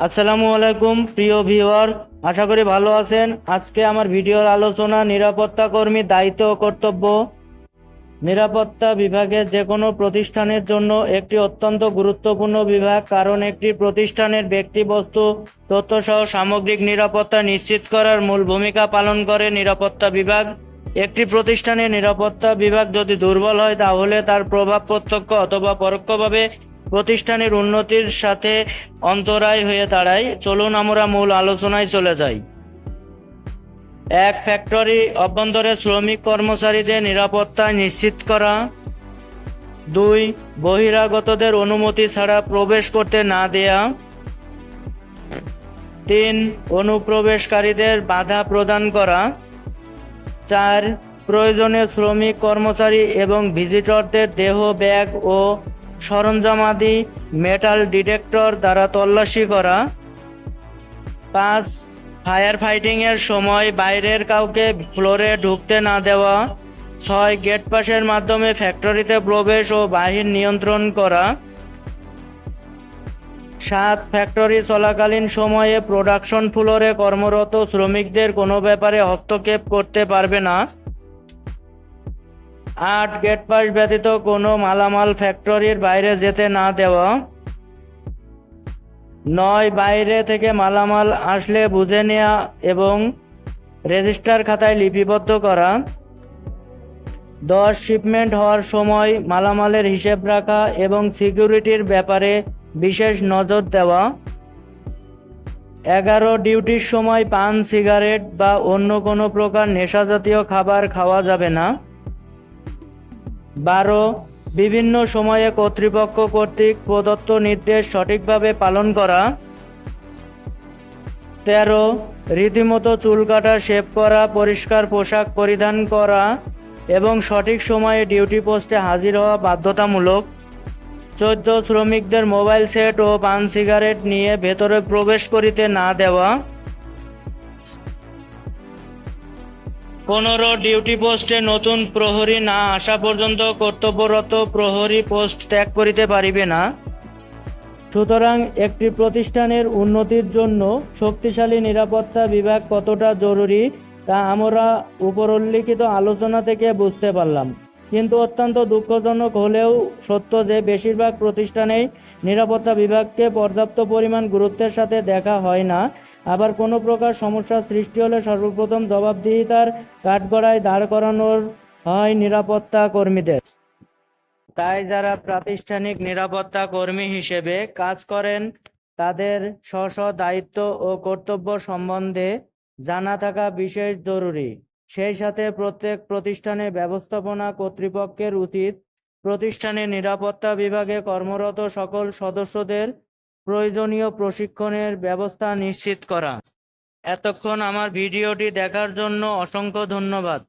আসসালামু আলাইকুম প্রিয় ভিউয়ার, আশা করি ভালো আছেন। আজকে আমার ভিডিওর আলোচনা নিরাপত্তা কর্মীর দায়িত্ব ও কর্তব্য। নিরাপত্তা বিভাগের যে কোনো প্রতিষ্ঠানের জন্য একটি অত্যন্ত গুরুত্বপূর্ণ বিভাগ, কারণ একটি প্রতিষ্ঠানের ব্যক্তিবস্তু তথ্য সহ সামগ্রিক নিরাপত্তা নিশ্চিত করার মূল ভূমিকা পালন করে নিরাপত্তা বিভাগ। একটি প্রতিষ্ঠানের নিরাপত্তা বিভাগ যদি দুর্বল হয়, তাহলে তার প্রভাব প্রত্যক্ষ অথবা পরোক্ষভাবে প্রতিষ্ঠানের উন্নতির সাথে অন্তরায় হয়ে দাঁড়ায়। চলুন আমরা মূল আলোচনায় চলে যাই। এক, ফ্যাক্টরি অভ্যন্তরে শ্রমিক কর্মচারীদের নিরাপত্তা নিশ্চিত করা। 2, বহিরাগতদের অনুমতি ছাড়া প্রবেশ করতে না দেয়া। 3, অনুপ্রবেশকারীদের বাধা প্রদান করা। 4, প্রয়োজনে শ্রমিক কর্মচারী এবং ভিজিটরদের দেহ, ব্যাগ ও সরঞ্জামাদি মেটাল ডিটেক্টর দ্বারা তল্লাশি করা। 5, ফায়ার ফাইটিং এর সময় বাইরের কাউকে ফ্লোরে ঢুকতে না দেওয়া। 6, গেট পাসের মাধ্যমে ফ্যাক্টরিতে প্রবেশ ও বাহির নিয়ন্ত্রণ করা। 7, ফ্যাক্টরি চলাকালীন সময়ে প্রোডাকশন ফ্লোরে কর্মরত শ্রমিকদের কোনো ব্যাপারে হস্তক্ষেপ করতে পারবে না। 8, গেট পাস ব্যতীত কোনো মালামাল ফ্যাক্টরির বাইরে যেতে না দেওয়া। 9, বাইরে থেকে মালামাল আসলে বুঝে নেওয়া এবং রেজিস্টার খাতায় লিপিবদ্ধ করা। 10, শিপমেন্ট হওয়ার সময় মালামালের হিসেব রাখা এবং সিকিউরিটির ব্যাপারে বিশেষ নজর দেওয়া। 11, ডিউটির সময় পান, সিগারেট বা অন্য কোনো প্রকার নেশাজাতীয় খাবার খাওয়া যাবে না। 12, বিভিন্ন সময়ে কর্তৃপক্ষ কর্তৃক প্রদত্ত নির্দেশ সঠিকভাবে পালন করা। 13, রীতিমতো চুল কাটা, শেভ করা, পরিষ্কার পোশাক পরিধান করা এবং সঠিক সময়ে ডিউটি পোস্টে হাজির হওয়া বাধ্যতামূলক। 14, শ্রমিকদের মোবাইল সেট ও পান সিগারেট নিয়ে ভেতরে প্রবেশ করিতে না দেওয়া। 15, ডিউটি পোস্টে নতুন প্রহরী না আসা পর্যন্ত কর্তব্যরত প্রহরী পোস্ট ত্যাগ করিতে পারিবে না। সুতরাং একটি প্রতিষ্ঠানের উন্নতির জন্য শক্তিশালী নিরাপত্তা বিভাগ কতটা জরুরি তা আমরা উপরোল্লিখিত আলোচনা থেকে বুঝতে পারলাম। কিন্তু অত্যন্ত দুঃখজনক হলেও সত্য যে বেশিরভাগ প্রতিষ্ঠানেই নিরাপত্তা বিভাগকে পর্যাপ্ত পরিমাণ গুরুত্বের সাথে দেখা হয় না। আবার কোনো প্রকার সমস্যার সৃষ্টি হলে সর্বপ্রথম জবাবদিহিতার কাঠগড়ায় দাঁড় করানোর হয় নিরাপত্তা কর্মীদের। তাই যারা প্রাতিষ্ঠানিক নিরাপত্তা কর্মী হিসেবে কাজ করেন, তাদের স্ব স্ব দায়িত্ব ও কর্তব্য সম্বন্ধে জানা থাকা বিশেষ জরুরি। সেই সাথে প্রত্যেক প্রতিষ্ঠানের ব্যবস্থাপনা কর্তৃপক্ষের উচিত প্রতিষ্ঠানের নিরাপত্তা বিভাগে কর্মরত সকল সদস্যদের প্রয়োজনীয় প্রশিক্ষণের ব্যবস্থা নিশ্চিত করা। এতক্ষণ আমার ভিডিওটি দেখার জন্য অসংখ্য ধন্যবাদ।